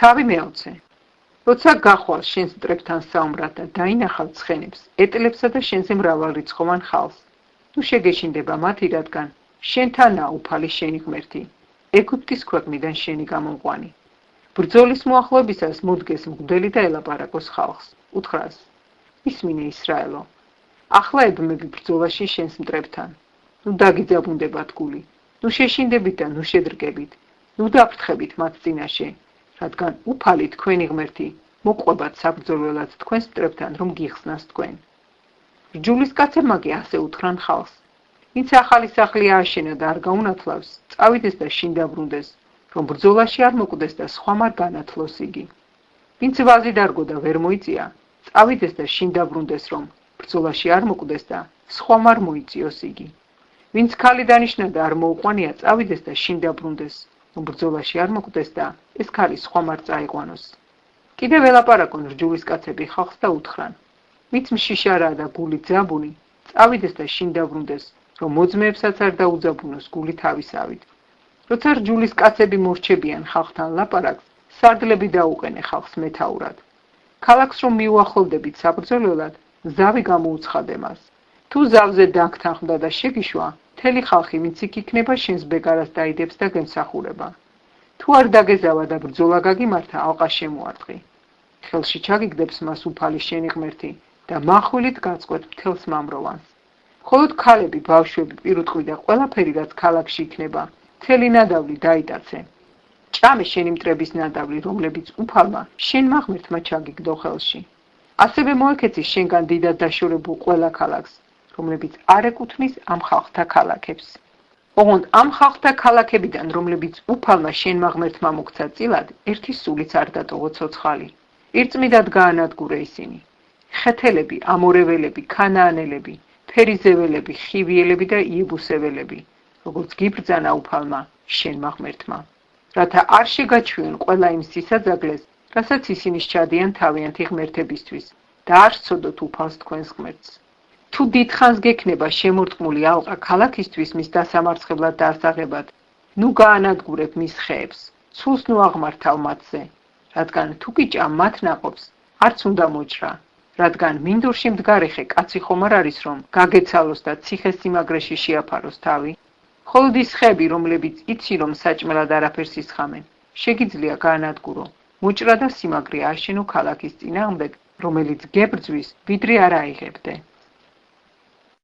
თავი მეოცე. როცა გახვალ შენს მტრებთან საუმრად და დაინახავ ცხენებს, ეტელებსა და შენზე მრავალრიცხოვან ხალხს. თუ შეგეშინდება მათი, რადგან შენთანაა უფალი შენი ღმერთი, ეგვიპტის ქვეყნიდან შენი გამომყვანი. ბრძოლის მოახლოებისას მოდგეს მღვდელი და ელაპარაკოს ხალხს. უთხრას: ისმინე ისრაელო, ახლა ებმები ბრძოლაში შენს მტრებთან. ნუ დაგიძაბუნდებათ გული, ნუ შეშინდებით და ნუ შედრგებით, ნუ დაფრთხებით მათ წინაშე, რადგან უფალი თქვენი ღმერთი მოყვებათ საბრძოლველად თქვენს მტრებთან, რომ გიხსნას თქვენ. რჯულის კაცებმა კი ასე უთხრან ხალხს: ვინც ახალი სახლი ააშენა და არ გაუნათლავს, წავიდეს და შინ დაბრუნდეს, რომ ბრძოლაში არ მოკვდეს და სხვა არ განათლოს იგი. ვინც ვაზი დარგო და ვერ მოიწია, წავიდეს და შინ დაბრუნდეს, რომ ბრძოლაში არ მოკვდეს და სხვა არ მოიწიოს იგი. ვინც ქალი დანიშნა და არ მოუყვანია, წავიდეს და შინ დაბრუნდეს, რომ ბრძოლაში არ მოკვდეს და ეს ქალი სხვა არ წაიყვანოს. კიდევ ელაპარაკონ რჯულის კაცები ხალხს და უთხრან: ვინც მშიშარაა და გული ძაბუნი, წავიდეს და შინ დაბრუნდეს, რომ მოძმეებსაც არ დაუძაბუნოს გული თავისავით. როცა რჯულის კაცები მორჩებიან ხალხთან ლაპარაკს, სარდლები დაუყენე ხალხს მეთაურად. ქალაქს რომ მიუახლოვდებით საბრძოლველად, ზავი გამოუცხადე მას. თუ ზავზე დაგთანხმდა და შეგიშვა, მთელი ხალხი, ვინც იქ იქნება, შენს ბეგარას დაიდებს და გემსახურება. თუ არ დაგეზავა და ბრძოლა გაგიმართა, ალყა შემოარტყი. ხელში ჩაგიგდებს მას უფალი შენი ღმერთი და მახვილით გაწყვეტ მთელს მამროვანს. მხოლოდ ქალები, ბავშვები, პირუტყვი და ყველაფერი, რაც ქალაქში იქნება, მთელი ნადავლი დაიტაცე. ჭამე შენი მტრების ნადავლი, რომლებიც უფალმა შენმა ღმერთმა ჩაგიგდო ხელში. ასევე მოექეცი შენგან დიდად დაშორებულ ყველა ქალაქს, რომლებიც არ ეკუთვნის ამ ხალხთა ქალაქებს. ოღონდ ამ ხალხთა ქალაქებიდან, რომლებიც უფალმა შენმა ღმერთმა მოგცა წილად, ერთი სულიც არ დატოვო ცოცხალი. ირწმიდად გაანადგურე ისინი: ხეთელები, ამორეველები, ქანაანელები, ფერიზეველები, ხივიელები და იებუსეველები, როგორც გიბრძანა უფალმა შენმა ღმერთმა. რათა არ შეგაჩვიონ ყველა იმ სისაძაგლეს, რასაც ისინი სჩადიან თავიანთი ღმერთებისთვის და არ სცოდოთ უფალს თქვენს ღმერთს. თუ დიდხანს გექნება შემორტყმული ალყა ქალაქისთვის მის დასამარცხებლად და ასაღებად, ნუ გაანადგურებ მის ხეებს, ცულს ნუ აღმართავ მათზე, რადგან თუ გიჭამ მათ ნაყოფს, არც უნდა მოჭრა, რადგან მინდორში მდგარე ხე კაცი ხომ არ არის, რომ გაგეცალოს და ციხეს სიმაგრეში შეაფაროს თავი. მხოლოდ ის ხეები, რომლებიც იცი, რომ საჭმელად არაფერს ისხამენ, შეგიძლია გაანადგურო, მოჭრა და სიმაგრე ააშენო ქალაქის წინააღმდეგ, რომელიც გებრძვის, ვიდრე არ აიღებდე.